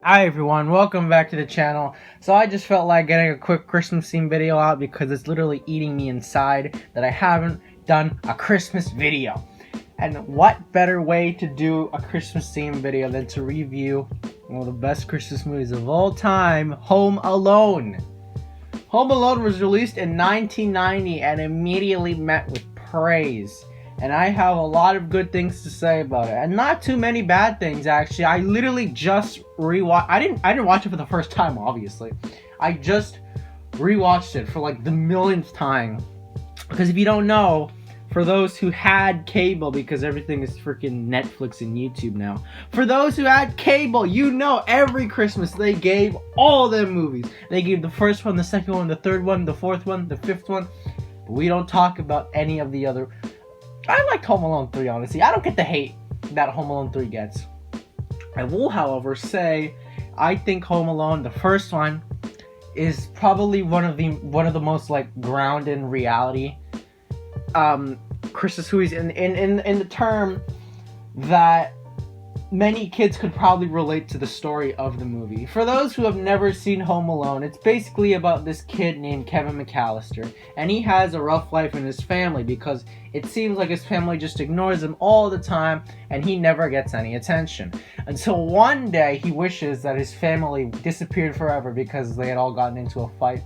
Hi everyone, welcome back to the channel. So I just felt like getting a quick Christmas theme video out because it's literally eating me inside that I haven't done a Christmas video. And what better way to do a Christmas theme video than to review one of the best Christmas movies of all time, Home Alone. Home Alone was released in 1990 and immediately met with praise. And I have a lot of good things to say about it, and not too many bad things actually. I literally just rewatched. I didn't watch it for the first time, obviously. I just rewatched it for like the millionth time. Because if you don't know, for those who had cable, because everything is freaking Netflix and YouTube now. For those who had cable, you know every Christmas they gave all them movies. They gave the first one, the second one, the third one, the fourth one, the fifth one. But we don't talk about any of the other. I liked Home Alone 3, honestly. I don't get the hate that Home Alone 3 gets. I will, however, say I think Home Alone, the first one, is probably one of the most like grounded in reality Christmas movies in the term that many kids could probably relate to the story of the movie. For those who have never seen Home Alone, it's basically about this kid named Kevin McAllister, and he has a rough life in his family because it seems like his family just ignores him all the time and he never gets any attention. Until one day he wishes that his family disappeared forever because they had all gotten into a fight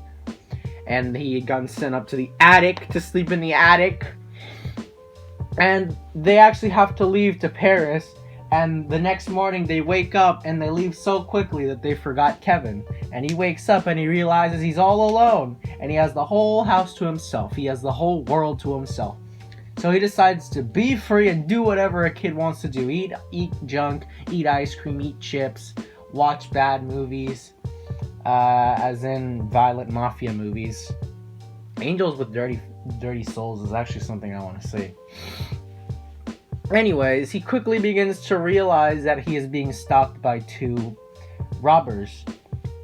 and he had gotten sent up to the attic to sleep in the attic, and they actually have to leave to Paris. And the next morning they wake up and they leave so quickly that they forgot Kevin. And he wakes up and he realizes he's all alone. And he has the whole house to himself. He has the whole world to himself. So he decides to be free and do whatever a kid wants to do. Eat junk, eat ice cream, eat chips, watch bad movies. As in violent mafia movies. Angels with dirty souls is actually something I want to see. Anyways, he quickly begins to realize that he is being stalked by two robbers.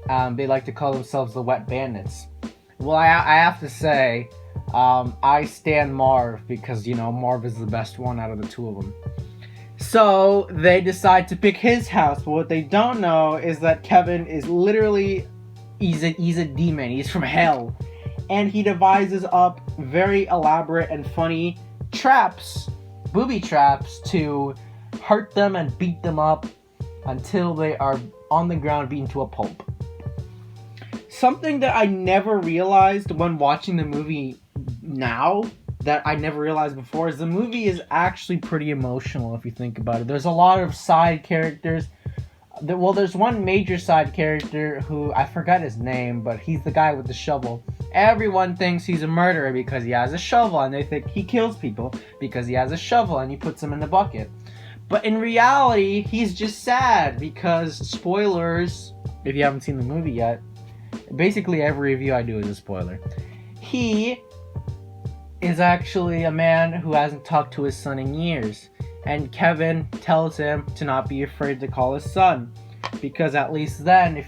They like to call themselves the Wet Bandits. Well, I have to say, I stand Marv because, Marv is the best one out of the two of them. So, they decide to pick his house, but what they don't know is that Kevin is literally, he's a demon, he's from hell. And he devises up very elaborate and funny traps, booby traps, to hurt them and beat them up until they are on the ground beaten to a pulp. Something that I never realized when watching the movie now, that I never realized before, is the movie is actually pretty emotional if you think about it. There's a lot of side characters. Well, there's one major side character who, I forgot his name, but he's the guy with the shovel. Everyone thinks he's a murderer because he has a shovel, and they think he kills people because he has a shovel and he puts them in the bucket. But in reality, he's just sad because, spoilers, if you haven't seen the movie yet, basically every review I do is a spoiler. He is actually a man who hasn't talked to his son in years. And Kevin tells him to not be afraid to call his son, because at least then,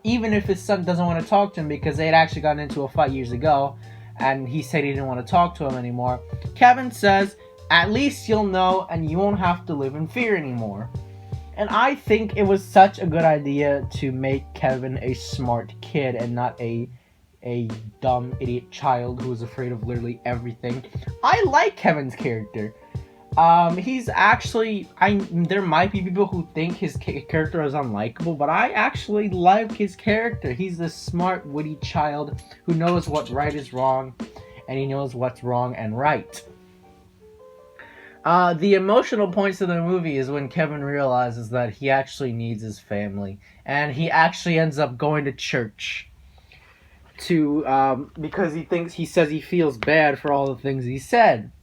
even if his son doesn't want to talk to him because they had actually gotten into a fight years ago, and he said he didn't want to talk to him anymore, Kevin says, at least you'll know and you won't have to live in fear anymore. And I think it was such a good idea to make Kevin a smart kid and not a dumb idiot child who is afraid of literally everything. I like Kevin's character. He's actually, there might be people who think his character is unlikable, but I actually like his character. He's this smart, witty child who knows what right is wrong, and he knows what's wrong and right. The emotional points of the movie is when Kevin realizes that he actually needs his family, and he actually ends up going to church because he says he feels bad for all the things he said.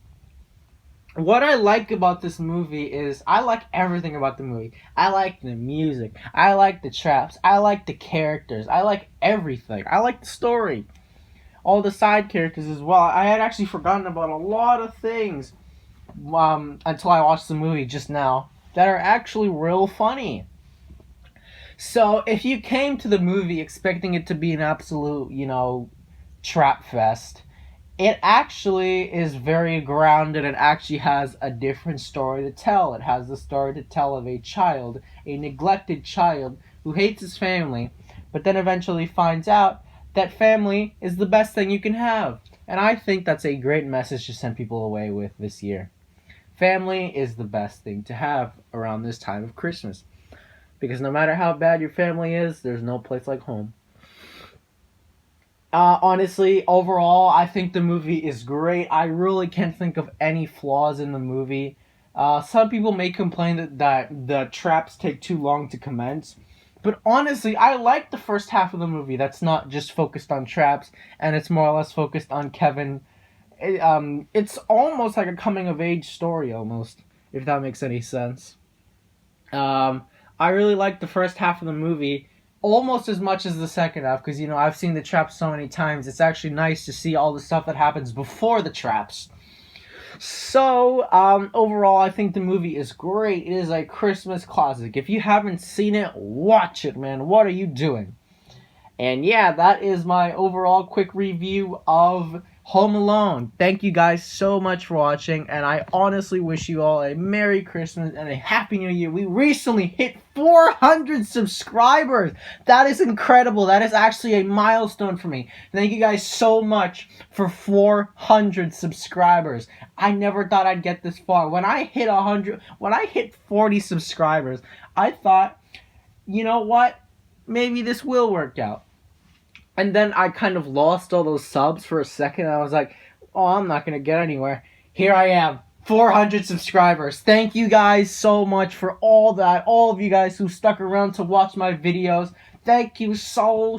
What I like about this movie is I like everything about the movie. I like the music. I like the traps. I like the characters. I like everything. I like the story. All the side characters as well. I had actually forgotten about a lot of things until I watched the movie just now that are actually real funny. So if you came to the movie expecting it to be an absolute, trap fest, it actually is very grounded and actually has a different story to tell. It has the story to tell of a child, a neglected child, who hates his family, but then eventually finds out that family is the best thing you can have. And I think that's a great message to send people away with this year. Family is the best thing to have around this time of Christmas. Because no matter how bad your family is, there's no place like home. Honestly, overall, I think the movie is great. I really can't think of any flaws in the movie. Some people may complain that the traps take too long to commence. But honestly, I like the first half of the movie that's not just focused on traps, and it's more or less focused on Kevin. It's almost like a coming-of-age story, almost, if that makes any sense. I really like the first half of the movie almost as much as the second half, because, I've seen the traps so many times. It's actually nice to see all the stuff that happens before the traps. So, overall, I think the movie is great. It is a Christmas classic. If you haven't seen it, watch it, man. What are you doing? And yeah, that is my overall quick review of Home Alone. Thank you guys so much for watching, and I honestly wish you all a Merry Christmas and a Happy New Year. We recently hit 400 subscribers. That is incredible. That is actually a milestone for me. Thank you guys so much for 400 subscribers. I never thought I'd get this far. When I hit 40 subscribers, I thought, you know what? Maybe this will work out. And then I kind of lost all those subs for a second. I was like, oh, I'm not going to get anywhere. Here I am, 400 subscribers. Thank you guys so much for all that. All of you guys who stuck around to watch my videos. Thank you so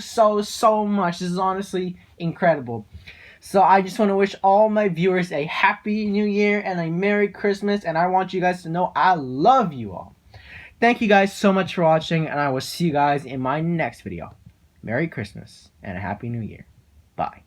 much. This is honestly incredible. So I just want to wish all my viewers a Happy New Year and a Merry Christmas. And I want you guys to know I love you all. Thank you guys so much for watching. And I will see you guys in my next video. Merry Christmas and a Happy New Year. Bye.